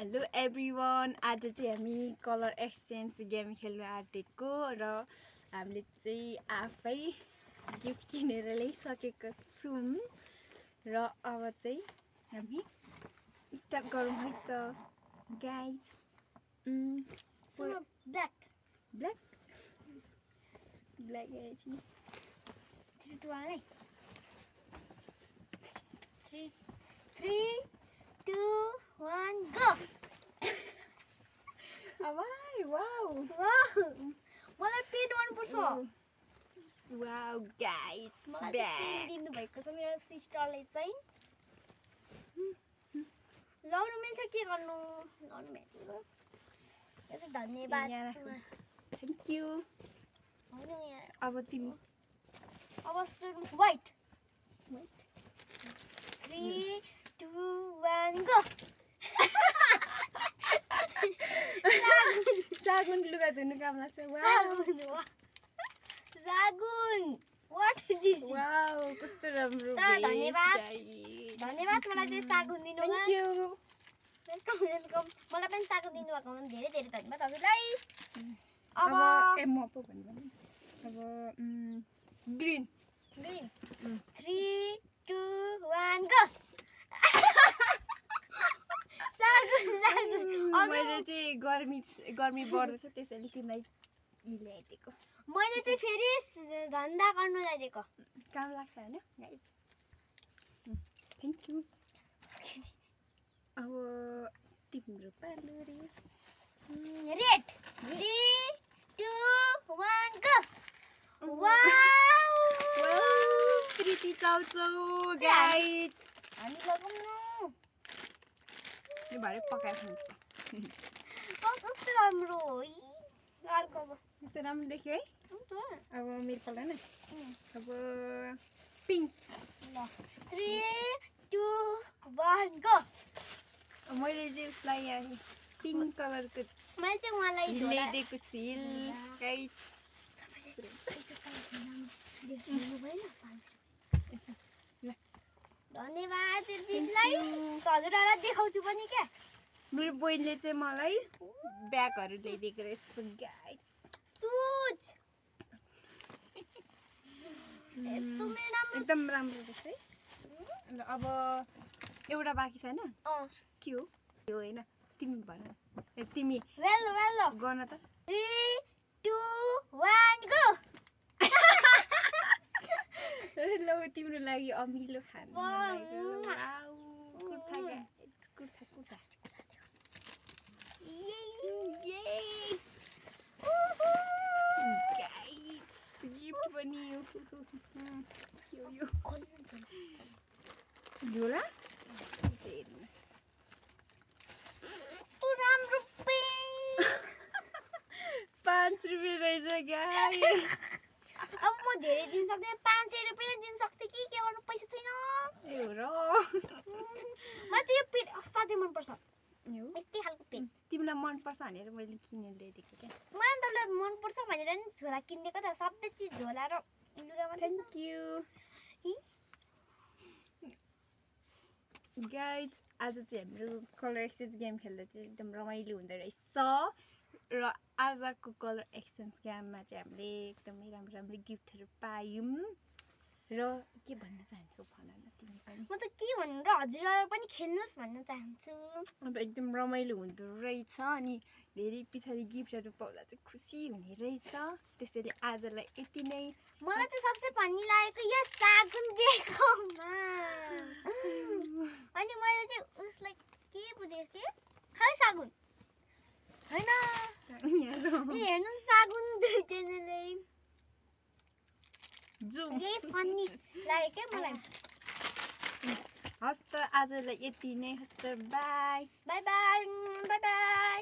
Hello everyone, आज चाहिँ हामी कलर एक्सचेन्ज गेम खेल्न आँटेको र हामीले चाहिँ आफै गिफ्ट किनेर ल्याइसकेको छौँ र अब चाहिँ हामी स्टार्ट गरौँ है त गाइज। ब्ल्याक ब्ल्याक ब्ल्याक एकछिन 3 2 1 3 3 2 1 गो। वाउ वाउ मलाई पेन मन पर्छ। वाउ गाइज मलाई ब्याक पेन दिनु भएको छ मेरो सिस्टरले चाहिँ। लाउनु मिल्छ के गर्नु लाउनु मिल्छ। यसो धन्यवाद। Thank you. हैन यार अब तिमी अब व्हाइट 3 2 1 गो। सागुन लुगा धुनु काम लाग्छ। सागुन व्हाट इज दिस? वाउ कस्तो राम्रो। धन्यवाद धन्यवाद मलाई चाहिँ सागुन दिनु थ्याङ्क यू। Welcome welcome. मलाई पनि सागुन दिनु भएको धेरै धेरै धन्यवाद हजुरलाई। अब म पो भन्नु अब ग्रीन ग्रीन 3 2 1 गो। सागुन सागुन मैले चाहिँ गर्मी बढ्दैछ त्यसैले तिमीलाई ल्याइदिएको। मैले चाहिँ फेरि धन्दा गर्नु ल्याइदिएको। काम लाग्छ हैन गाइस। Thank you. अब तिम्रो पालो रे red 3 2 1 go. Wow pretty chow chow guys. हामी लगाउनु यो भरे पकाएर खानुपर्छ। कस्तो राम्रो अर्को अब यस्तो राम्रो देख्यो है। अब मेरो पालो हैन। अब पिङ्क ल 3 2 1 गो। मैले चाहिँ उसलाई यहाँ पिङ्क कलरको मैले चाहिँ उहाँलाई ल्याइदिएको छु गाइस। धन्यवाद दिदीलाई। हजुरलाई देखाउँछु पनि क्या। मेरो बहिनीले चाहिँ मलाई ब्यागहरू ल्याइदिएको रहेछ गाइस। सुज एकदम राम्रो रहेछ है। ल अब एउटा बाँकी छ हैन। के हो यो हैन तिमी भन। तिमी वेल वेल गर्न त 3 2 1 गो। ल तिम्रो लागि अमिलो खानु वाउ कुर्ता गाइस कुर्ता ये गाइस गिफ्ट पनि यो झोला राम्रो पेन 5 रुपियाँ रहेछ गाइस। अब म धेरै दिन सक्दैन 500 रुपैयाँ दिन सक्थे कि के गर्नु पैसा छैन। ए हो र मलाई चाहिँ यो पेन असाध्यै मन पर्छ। यस्तै खालको पेन तिमीलाई मन पर्छ भनेर मैले किनेर ल्याइदिएको क्या। मलाई तपाईँलाई मन पर्छ भनेर नि झोला किनिदिएको त। सबै चिज झोला र लुगा मात्रै। Thank you guys. आज चाहिँ हाम्रो कलर एक्सचेन्ज गेम खेल्दा चाहिँ एकदम रमाइलो हुँदो रहेछ र आजको कलर एक्सचेन्ज गेममा चाहिँ हामीले एकदमै राम्रो राम्रो गिफ्टहरू पायौँ र के भन्न चाहन्छौ भन न तिमी पनि। म त के भन्नु र हजुरलाई पनि खेल्नुहोस् भन्न चाहन्छु। अन्त एकदम रमाइलो हुँदो रहेछ अनि धेरै पछाडि गिफ्टहरू पाउँदा चाहिँ खुसी हुने रहेछ। त्यसैले आजलाई यति नै। मलाई चाहिँ सबसे फनी लागेको यो सागुन दिएकोमा। अनि मैले चाहिँ उसलाई के बुझेको थिएँ खालि सागुन हैन। हेर्नु सागुन दुईजनाले यही फनी लाग्यो क्या मलाई। हस् त आजलाई यति नै। हस् त by by by by by.